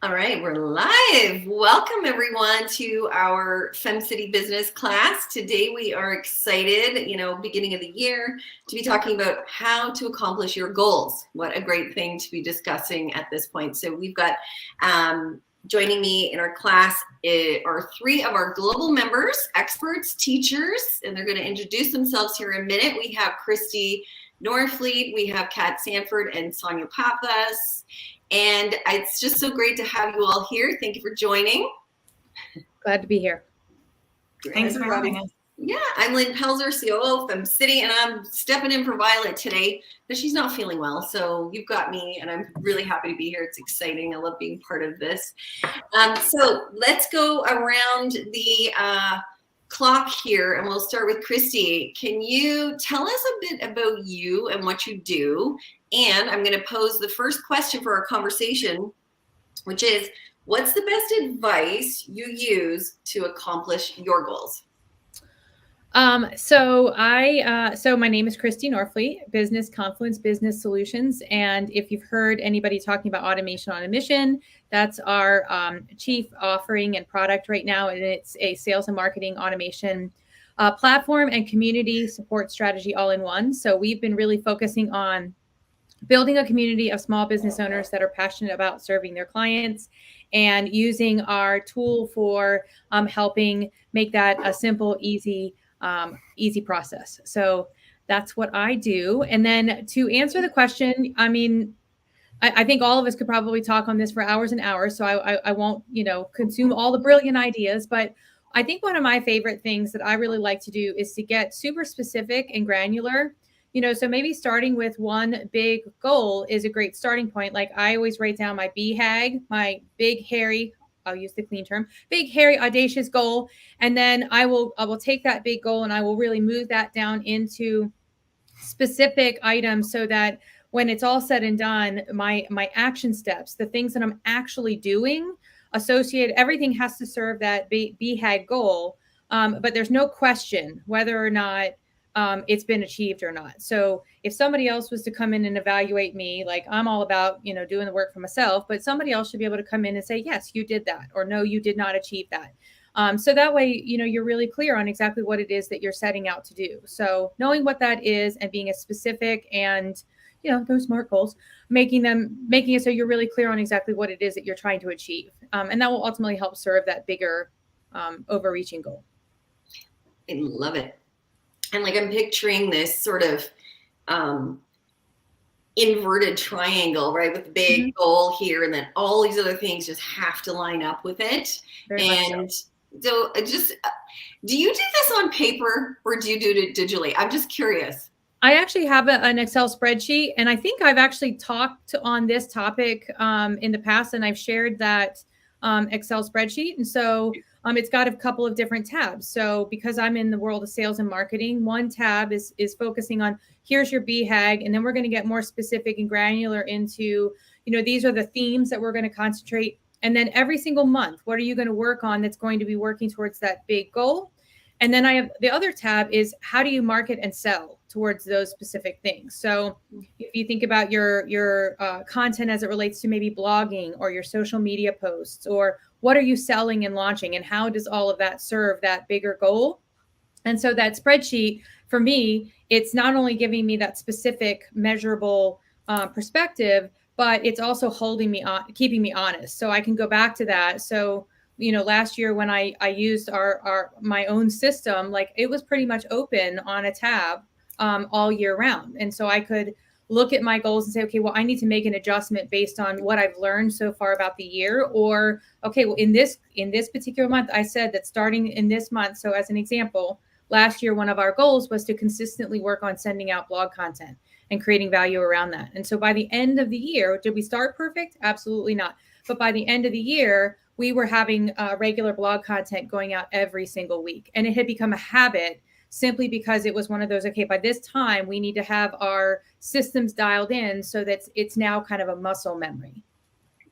All right, we're live. Welcome everyone to our FemCity business class. Today we are excited, beginning of the year, to be talking about how to accomplish your goals. What a great thing to be discussing at this point. So we've got joining me in our class are three of our global members, experts, teachers, and they're going to introduce themselves here in a minute. We have Christi Norfleet, we have Sanford, and Sonya Pappas. And it's just so great to have you all here. Thank you for joining. Glad to be here. Thanks for having us. Yeah, I'm Lynn Pelzer, COO of FemCity, and I'm stepping in for Violette today because she's not feeling well. So you've got me, and I'm really happy to be here. It's exciting. I love being part of this. So let's go around the clock here, and we'll start with Christi. Can you tell us a bit about you and what you do? And I'm going to pose the first question for our conversation, which is, what's the best advice you use to accomplish your goals? So my name is Christi Norfleet, Business Confluence Business Solutions. And if you've heard anybody talking about automation on a mission, that's our chief offering and product right now. And it's a sales and marketing automation platform and community support strategy all in one. So we've been really focusing on building a community of small business owners that are passionate about serving their clients and using our tool for helping make that a simple, easy process. So that's what I do. And then to answer the question, I think all of us could probably talk on this for hours and hours. So I won't, consume all the brilliant ideas, but I think one of my favorite things that I really like to do is to get super specific and granular. So maybe starting with one big goal is a great starting point. Like I always write down my BHAG, my big, hairy, I'll use the clean term, big, hairy, audacious goal. And then I will take that big goal and I will really move that down into specific items so that when it's all said and done, my action steps, the things that I'm actually doing, everything has to serve that BHAG goal. But there's no question whether or not it's been achieved or not. So if somebody else was to come in and evaluate me, like I'm all about, doing the work for myself, but somebody else should be able to come in and say, yes, you did that, or no, you did not achieve that. So that way, you're really clear on exactly what it is that you're setting out to do. So knowing what that is and being as specific and, those SMART goals, making it so you're really clear on exactly what it is that you're trying to achieve. And that will ultimately help serve that bigger overreaching goal. I love it. And I'm picturing this sort of inverted triangle, right? With the big goal here, and then all these other things just have to line up with it. And so do you do this on paper or do you do it digitally? I'm just curious. I actually have an Excel spreadsheet, and I think I've actually talked on this topic in the past, and I've shared that Excel spreadsheet. And so it's got a couple of different tabs. So because I'm in the world of sales and marketing, one tab is focusing on here's your BHAG, and then we're going to get more specific and granular into, these are the themes that we're going to concentrate. And then every single month, what are you going to work on that's going to be working towards that big goal? And then I have the other tab is how do you market and sell towards those specific things? So if you think about your content as it relates to maybe blogging or your social media posts, or what are you selling and launching, and how does all of that serve that bigger goal? And so that spreadsheet, for me, it's not only giving me that specific measurable perspective, but it's also keeping me honest. So I can go back to that. So last year when I used my own system, it was pretty much open on a tab all year round. And so I could look at my goals and say, okay, well, I need to make an adjustment based on what I've learned so far about the year. Or, okay, well, in this particular month, I said that starting in this month. So as an example, last year, one of our goals was to consistently work on sending out blog content and creating value around that. And so by the end of the year, did we start perfect? Absolutely not. But by the end of the year, we were having regular blog content going out every single week. And it had become a habit simply because it was one of those, okay, by this time we need to have our systems dialed in so that it's now kind of a muscle memory.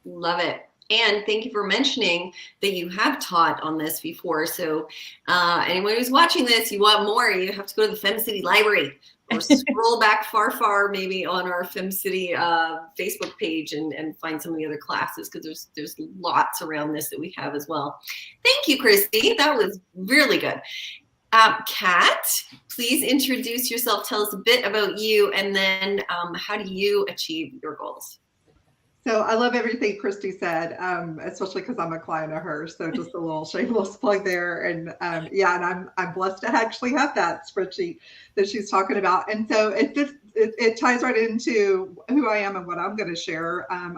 Love it. And thank you for mentioning that you have taught on this before. So anyone who's watching this, you want more, you have to go to the FemCity library. or scroll back far, maybe on our FemCity Facebook page and find some of the other classes, because there's lots around this that we have as well. Thank you, Christy. That was really good. Kat, please introduce yourself. Tell us a bit about you, and then how do you achieve your goals? So I love everything Christy said, especially because I'm a client of hers. So just a little shameless plug there. And and I'm blessed to actually have that spreadsheet that she's talking about. And so it ties right into who I am and what I'm going to share. I'm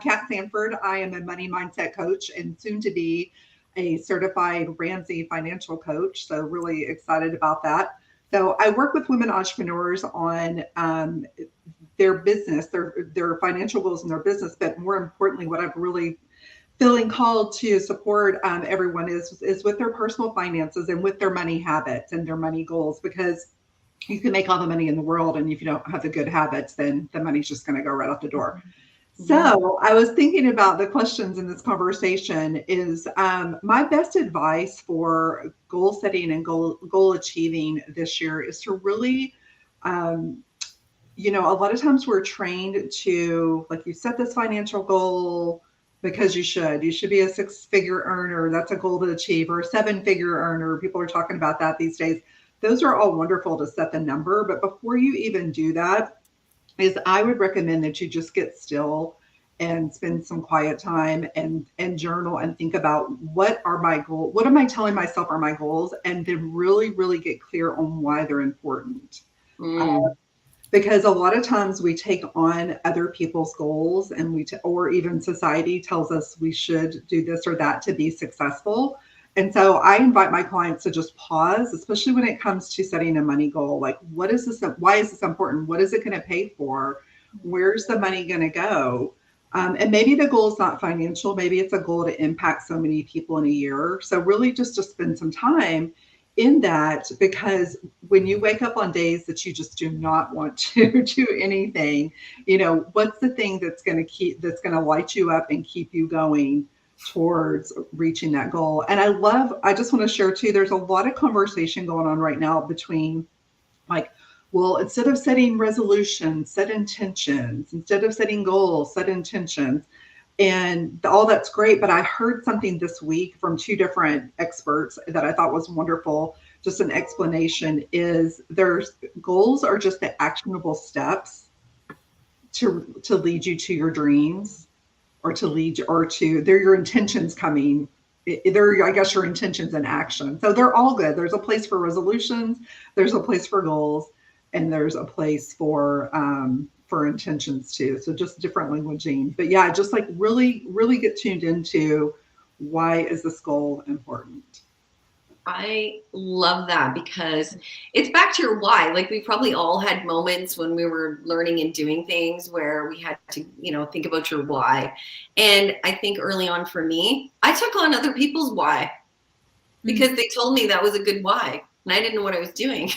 Kat Sanford. I am a money mindset coach and soon to be a certified Ramsey financial coach. So really excited about that. So I work with women entrepreneurs on their business, their financial goals in their business, but more importantly, what I'm really feeling called to support everyone is with their personal finances and with their money habits and their money goals, because you can make all the money in the world, and if you don't have the good habits, then the money's just going to go right out the door. So I was thinking about the questions in this conversation is my best advice for goal setting and goal achieving this year is to really, a lot of times we're trained to, like, you set this financial goal because you should be a 6-figure earner. That's a goal to achieve, or a 7-figure earner. People are talking about that these days. Those are all wonderful to set the number. But before you even do that, I would recommend that you just get still and spend some quiet time and journal and think about what are my goals, what am I telling myself are my goals, and then really, really get clear on why they're important. Because a lot of times we take on other people's goals, and or even society tells us we should do this or that to be successful. And so I invite my clients to just pause, especially when it comes to setting a money goal. Like, what is this? Why is this important? What is it going to pay for? Where's the money going to go? And maybe the goal is not financial. Maybe it's a goal to impact so many people in a year. So really just to spend some time in that, because when you wake up on days that you just do not want to do anything, what's the thing that's going to light you up and keep you going towards reaching that goal? And I just want to share too, there's a lot of conversation going on right now between, like, well, instead of setting resolutions, set intentions. Instead of setting goals, set intentions. And all that's great. But I heard something this week from 2 different experts that I thought was wonderful. Just an explanation is there's goals are just the actionable steps to lead you to your dreams, or they're your intentions coming. They're, I guess, your intentions in action. So they're all good. There's a place for resolutions. There's a place for goals. And there's a place for intentions too. So just different languaging. But yeah, just like really, really get tuned into why is this goal important? I love that, because it's back to your why. Like, we probably all had moments when we were learning and doing things where we had to, think about your why. And I think early on for me, I took on other people's why because they told me that was a good why, and I didn't know what I was doing.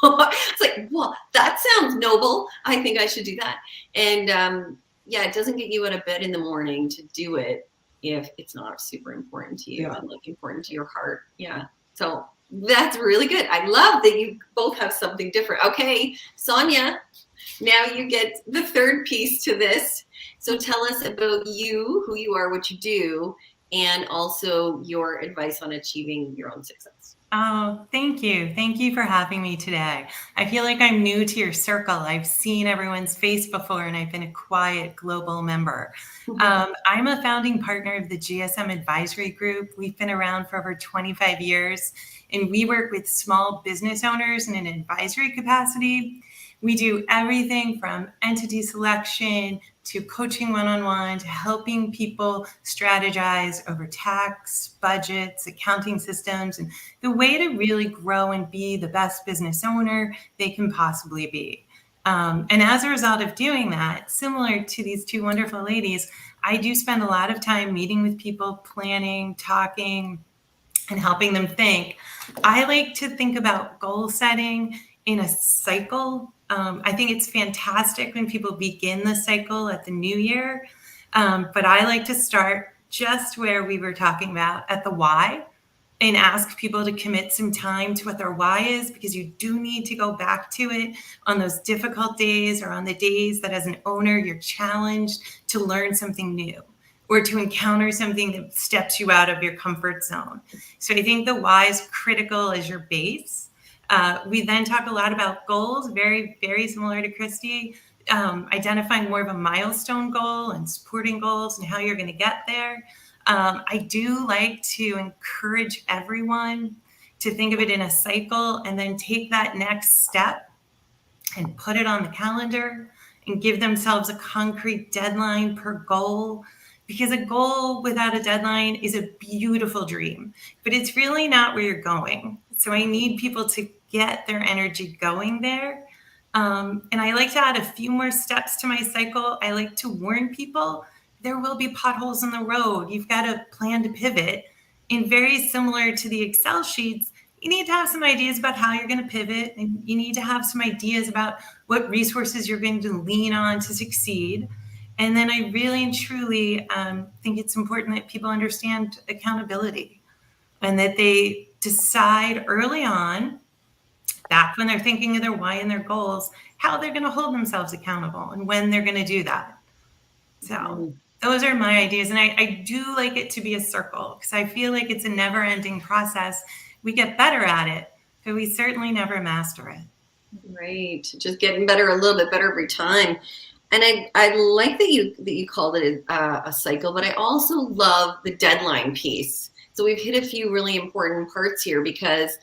It's like, well, that sounds noble. I think I should do that. And it doesn't get you out of bed in the morning to do it if it's not super important to you and like important to your heart. Yeah. So that's really good. I love that you both have something different. Okay, Sonya, now you get the third piece to this. So tell us about you, who you are, what you do, and also your advice on achieving your own success. Oh, thank you. Thank you for having me today. I feel like I'm new to your circle. I've seen everyone's face before, and I've been a quiet global member. I'm a founding partner of the GSM Advisory Group. We've been around for over 25 years, and we work with small business owners in an advisory capacity. We do everything from entity selection to coaching one-on-one to helping people strategize over tax, budgets, accounting systems, and the way to really grow and be the best business owner they can possibly be. And as a result of doing that, similar to these 2 wonderful ladies, I do spend a lot of time meeting with people, planning, talking, and helping them think. I like to think about goal setting in a cycle. I think it's fantastic when people begin the cycle at the new year, but I like to start just where we were talking about, at the why. and ask people to commit some time to what their why is, because you do need to go back to it on those difficult days or on the days that as an owner, you're challenged to learn something new or to encounter something that steps you out of your comfort zone. So I think the why is critical as your base. We then talk a lot about goals, very, very similar to Christi, identifying more of a milestone goal and supporting goals and how you're going to get there. I do like to encourage everyone to think of it in a cycle and then take that next step and put it on the calendar and give themselves a concrete deadline per goal. Because a goal without a deadline is a beautiful dream, but it's really not where you're going. So I need people to get their energy going there. And I like to add a few more steps to my cycle. I like to warn people there will be potholes in the road. You've got to plan to pivot. And very similar to the Excel sheets, you need to have some ideas about how you're going to pivot. And you need to have some ideas about what resources you're going to lean on to succeed. And then I really and truly think it's important that people understand accountability and that they decide early on, back when they're thinking of their why and their goals, how they're going to hold themselves accountable and when they're going to do that. So those are my ideas. And I do like it to be a circle because I feel like it's a never ending process. We get better at it, but we certainly never master it. Right. Just getting better, a little bit better every time. And I like that you called it a cycle, but I also love the deadline piece. So we've hit a few really important parts here because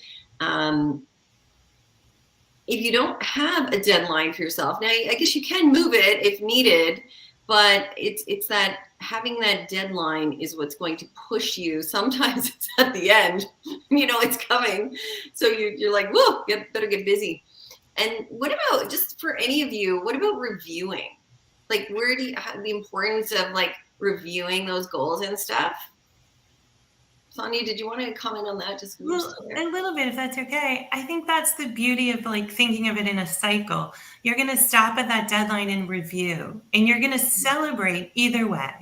if you don't have a deadline for yourself, now I guess you can move it if needed, but it's that having that deadline is what's going to push you. Sometimes it's at the end, it's coming. So you're like, whoa, better get busy. And what about, just for any of you, what about reviewing? Like, where do you have the importance of like reviewing those goals and stuff? Sonya, did you want to comment on that? Just a little bit, if that's okay. I think that's the beauty of like thinking of it in a cycle. You're going to stop at that deadline and review, and you're going to celebrate either way,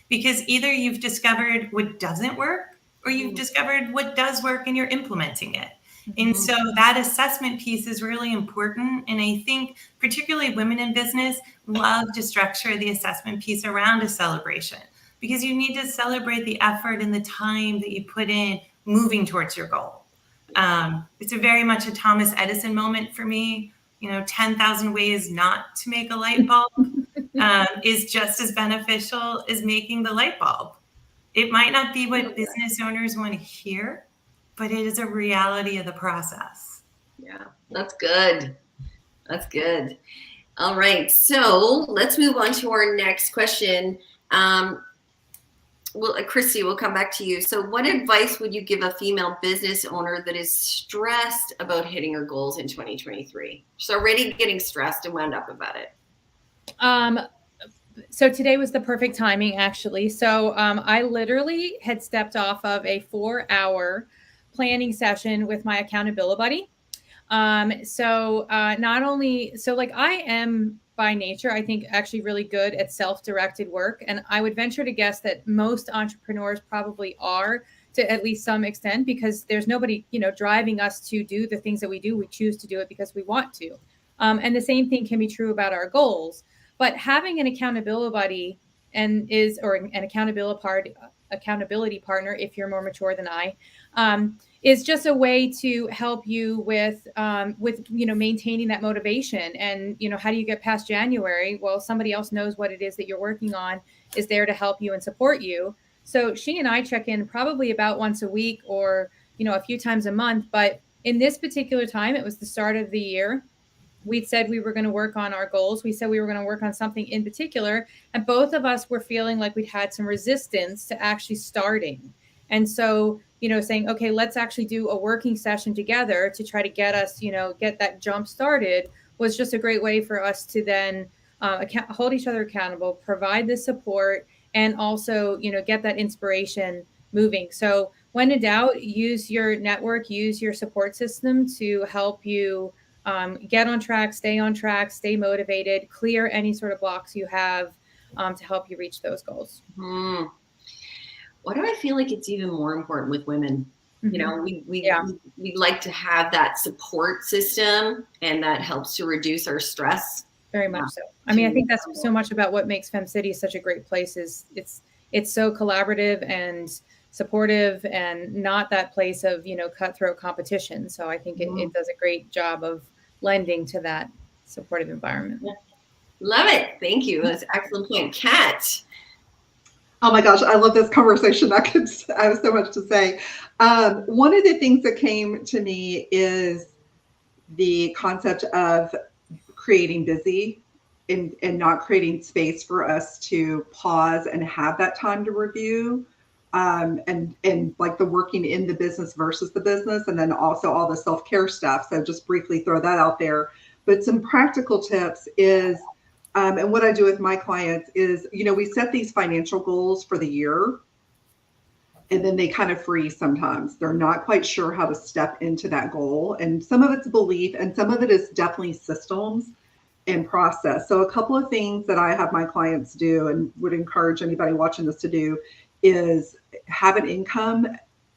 because either you've discovered what doesn't work or you've discovered what does work and you're implementing it. And so that assessment piece is really important. And I think particularly women in business love to structure the assessment piece around a celebration, because you need to celebrate the effort and the time that you put in moving towards your goal. It's a very much a Thomas Edison moment for me. 10,000 ways not to make a light bulb is just as beneficial as making the light bulb. It might not be what business owners want to hear, but it is a reality of the process. Yeah, that's good. That's good. All right. So let's move on to our next question. Well, Christi, we'll come back to you. So what advice would you give a female business owner that is stressed about hitting her goals in 2023? She's already getting stressed and wound up about it. So today was the perfect timing, actually. So I literally had stepped off of a 4-hour planning session with my accountability buddy. I am by nature, I think actually really good at self-directed work. And I would venture to guess that most entrepreneurs probably are to at least some extent, because there's nobody, driving us to do the things that we do. We choose to do it because we want to. And the same thing can be true about our goals. But having an accountability buddy an accountability partner, if you're more mature than I, is just a way to help you with maintaining that motivation. And how do you get past January? Well, somebody else knows what it is that you're working on, is there to help you and support you. So she and I check in probably about once a week or a few times a month. But in this particular time, it was the start of the year. We said we were going to work on our goals. We said we were going to work on something in particular. And both of us were feeling like we'd had some resistance to actually starting. And so, saying, okay, let's actually do a working session together to try to get us, get that jump started, was just a great way for us to then hold each other accountable, provide the support, and also, get that inspiration moving. So when in doubt, use your network, use your support system to help you get on track, stay motivated, clear any sort of blocks you have to help you reach those goals. Why do I feel like it's even more important with women? You know, Yeah. we like to have that support system, and that helps to reduce our stress. Very much so. I mean, I think that's so much about what makes FemCity such a great place is it's so collaborative and supportive and not that place of, cutthroat competition. So I think it does a great job of lending to that supportive environment. Yeah. Love it. Thank you. That's an excellent point. Kat. Oh my gosh, I love this conversation. I have so much to say. One of the things that came to me is the concept of creating busy and not creating space for us to pause and have that time to review. And like the working in the business versus the business, and then also all the self-care stuff. So just briefly throw that out there. But some practical tips is, and what I do with my clients is, we set these financial goals for the year, and then they kind of freeze sometimes. They're not quite sure how to step into that goal. And some of it's belief, and some of it is definitely systems and process. So a couple of things that I have my clients do and would encourage anybody watching this to do is have an income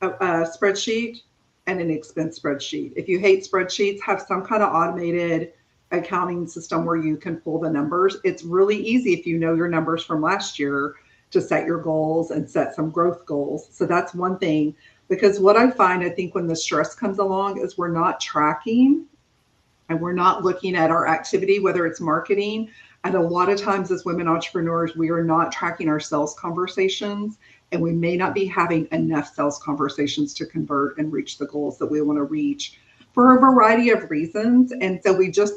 spreadsheet and an expense spreadsheet. If you hate spreadsheets, have some kind of automated accounting system where you can pull the numbers. It's really easy if you know your numbers from last year to set your goals and set some growth goals. So that's one thing, because what I find, I think when the stress comes along is we're not tracking and we're not looking at our activity, whether it's marketing. And a lot of times as women entrepreneurs, we are not tracking our sales conversations, and we may not be having enough sales conversations to convert and reach the goals that we want to reach for a variety of reasons. And so we just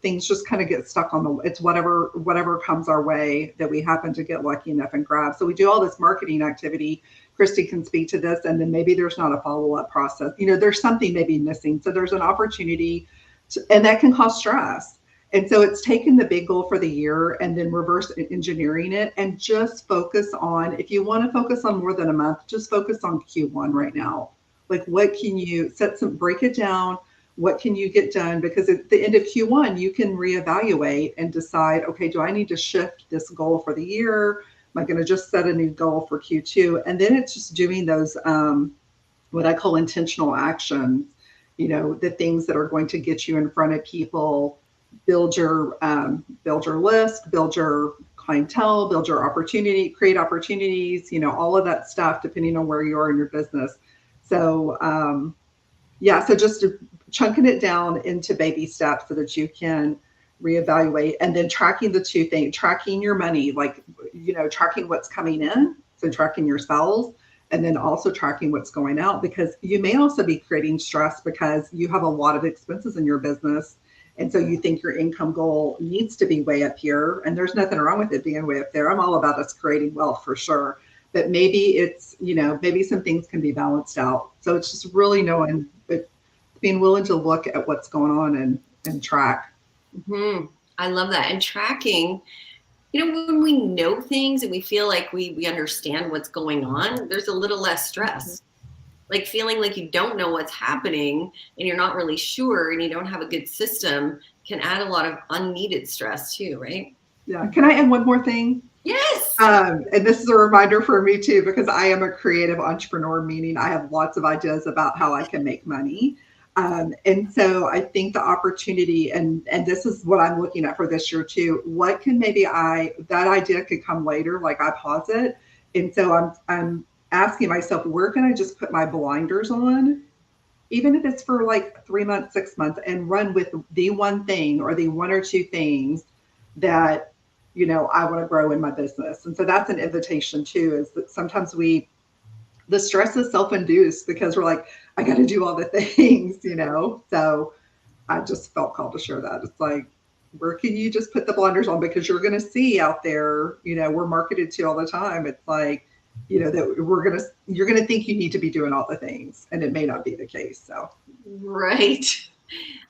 things just kind of get stuck on it's whatever comes our way that we happen to get lucky enough and grab. So we do all this marketing activity. Christi can speak to this, and then maybe there's not a follow-up process. There's something maybe missing. So there's an opportunity and that can cause stress. And so it's taking the big goal for the year and then reverse engineering it and just focus on, if you want to focus on more than a month, just focus on Q1 right now. Like, what can you break it down? What can you get done? Because at the end of Q1, you can reevaluate and decide, okay, do I need to shift this goal for the year? Am I going to just set a new goal for Q2? And then it's just doing those, what I call intentional actions, the things that are going to get you in front of people, build your list, build your clientele, build your opportunity, create opportunities, all of that stuff, depending on where you are in your business. So, so just chunking it down into baby steps so that you can reevaluate, and then tracking the two things, tracking your money, tracking what's coming in. So tracking your sales, and then also tracking what's going out, because you may also be creating stress because you have a lot of expenses in your business. And so you think your income goal needs to be way up here, and there's nothing wrong with it being way up there. I'm all about us creating wealth for sure. But maybe it's, maybe some things can be balanced out. So it's just really knowing, but being willing to look at what's going on and track. Mm-hmm. I love that. And tracking, when we know things and we feel like we understand what's going on, there's a little less stress. Like feeling like you don't know what's happening and you're not really sure and you don't have a good system can add a lot of unneeded stress too, right? Yeah. Can I add one more thing? Yes. And this is a reminder for me too, because I am a creative entrepreneur, meaning I have lots of ideas about how I can make money. And so I think the opportunity, and this is what I'm looking at for this year too, what can that idea could come later, like I pause it. And so I'm asking myself, where can I just put my blinders on, even if it's for like 3 months, 6 months, and run with the one thing or the one or two things that, I want to grow in my business. And so that's an invitation too, is that sometimes the stress is self-induced because we're like, I got to do all the things, So I just felt called to share that. It's like, where can you just put the blinders on? Because you're going to see out there, we're marketed to all the time. It's like, that you're going to think you need to be doing all the things, and it may not be the case. So. Right.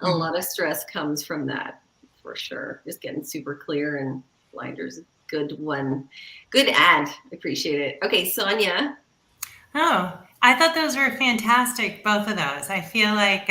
A lot of stress comes from that for sure. Just getting super clear, and blinders. Good one. Good ad. Appreciate it. Okay. Sonya. Oh, I thought those were fantastic, both of those. I feel like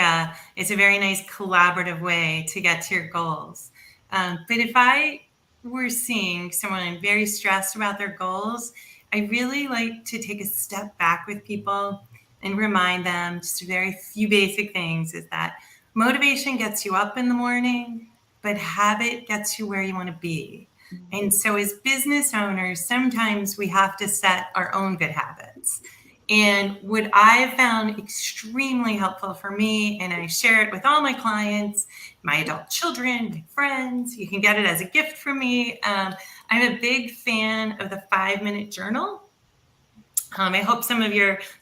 it's a very nice collaborative way to get to your goals. But if I were seeing someone very stressed about their goals, I really like to take a step back with people and remind them just a very few basic things is that motivation gets you up in the morning, but habit gets you where you want to be. And so as business owners, sometimes we have to set our own good habits. And what I've found extremely helpful for me, and I share it with all my clients, my adult children, my friends, you can get it as a gift from me. I'm a big fan of the 5-minute journal. I hope some of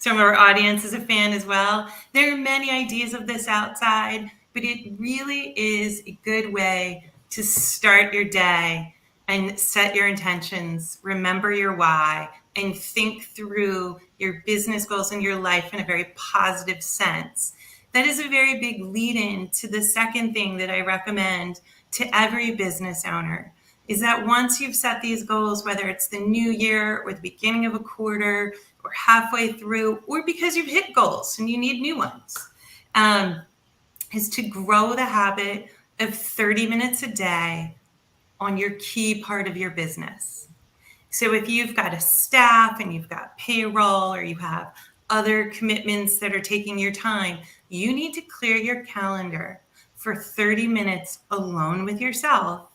our audience is a fan as well. There are many ideas of this outside, but it really is a good way to start your day and set your intentions, remember your why, and think through your business goals and your life in a very positive sense. That is a very big lead-in to the second thing that I recommend to every business owner, is that once you've set these goals, whether it's the new year or the beginning of a quarter or halfway through, or because you've hit goals and you need new ones, is to grow the habit of 30 minutes a day on your key part of your business. So if you've got a staff and you've got payroll or you have other commitments that are taking your time, you need to clear your calendar for 30 minutes alone with yourself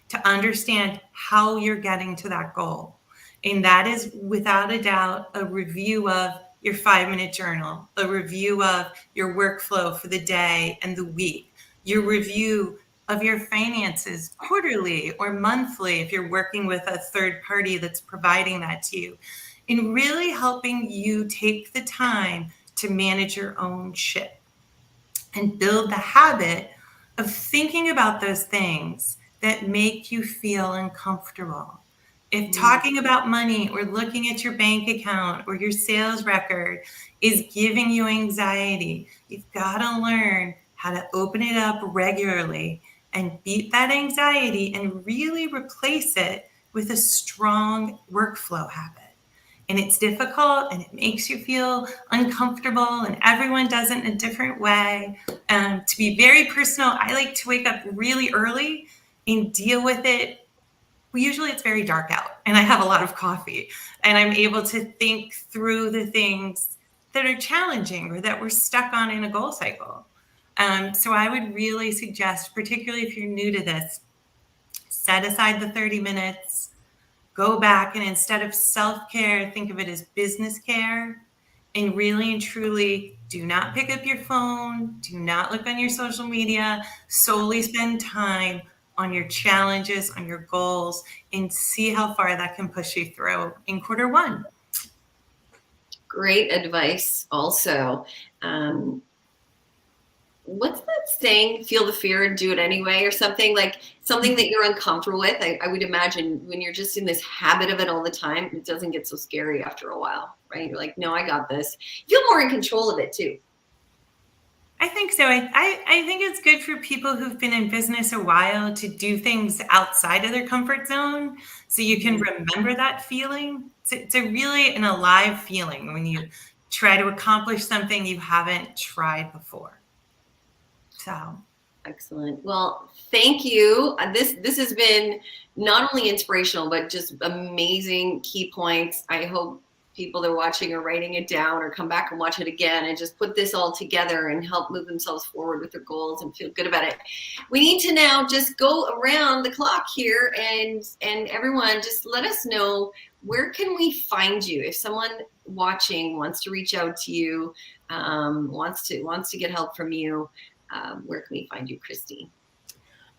to understand how you're getting to that goal. And that is without a doubt a review of your 5-minute journal, a review of your workflow for the day and the week, your review of your finances quarterly or monthly if you're working with a third party that's providing that to you, and really helping you take the time to manage your own ship and build the habit of thinking about those things that make you feel uncomfortable. If talking about money or looking at your bank account or your sales record is giving you anxiety, you've got to learn how to open it up regularly and beat that anxiety and really replace it with a strong workflow habit. And it's difficult and it makes you feel uncomfortable, and everyone does it in a different way. To be very personal, I like to wake up really early and deal with it. Well, usually it's very dark out and I have a lot of coffee, and I'm able to think through the things that are challenging or that we're stuck on in a goal cycle. So I would really suggest, particularly if you're new to this, set aside the 30 minutes, go back, and instead of self-care, think of it as business care, and really and truly do not pick up your phone, do not look on your social media, solely spend time on your challenges, on your goals, and see how far that can push you through in quarter one. Great advice also. What's that saying? Feel the fear and do it anyway, or something like something that you're uncomfortable with. I would imagine when you're just in this habit of it all the time, it doesn't get so scary after a while, right? You're like, no, I got this. You feel more in control of it too. I think so. I think it's good for people who've been in business a while to do things outside of their comfort zone, so you can remember that feeling. It's a really an alive feeling when you try to accomplish something you haven't tried before. So excellent. Well, thank you. This has been not only inspirational, but just amazing key points. I hope people that are watching are writing it down or come back and watch it again and just put this all together and help move themselves forward with their goals and feel good about it. We need to now just go around the clock here and everyone just let us know, where can we find you? If someone watching wants to reach out to you, wants to get help from you, where can we find you, Christi?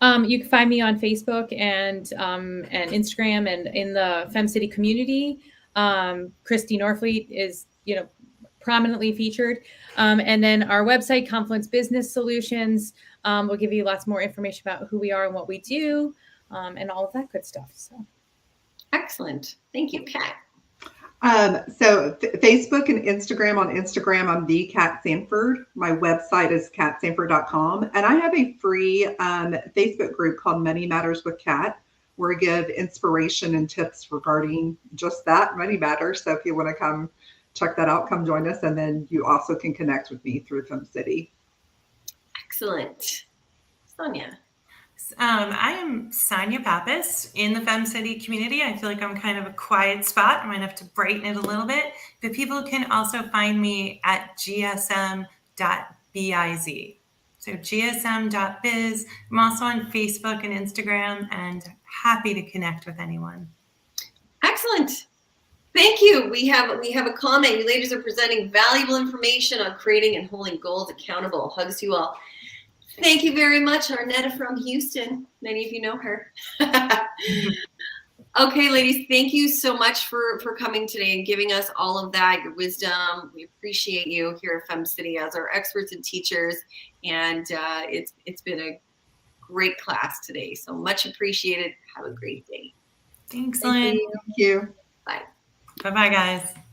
You can find me on Facebook and Instagram, and in the FemCity community. Christi Norfleet is, prominently featured. And then our website, Confluence Business Solutions, will give you lots more information about who we are and what we do, and all of that good stuff. So, excellent. Thank you, Kat. So Facebook and Instagram. On Instagram, I'm the Kat Sanford. My website is katsanford.com. And I have a free Facebook group called Money Matters with Kat, where I give inspiration and tips regarding just that, money matters. So if you want to come check that out, come join us. And then you also can connect with me through FemCity. Excellent. Sonya. I am Sonya Pappas in the FemCity community. I feel like I'm kind of a quiet spot. I might have to brighten it a little bit, but people can also find me at gsm.biz. So gsm.biz. I'm also on Facebook and Instagram and happy to connect with anyone. Excellent. Thank you. We have a comment. You ladies are presenting valuable information on creating and holding goals accountable. Hugs to you all. Thank you very much, Arnetta from Houston. Many of you know her. Okay, ladies, thank you so much for coming today and giving us all of that, your wisdom. We appreciate you here at FemCity as our experts and teachers. And it's been a great class today. So much appreciated. Have a great day. Thanks, Lynn. Thank you. Bye. Bye-bye, guys.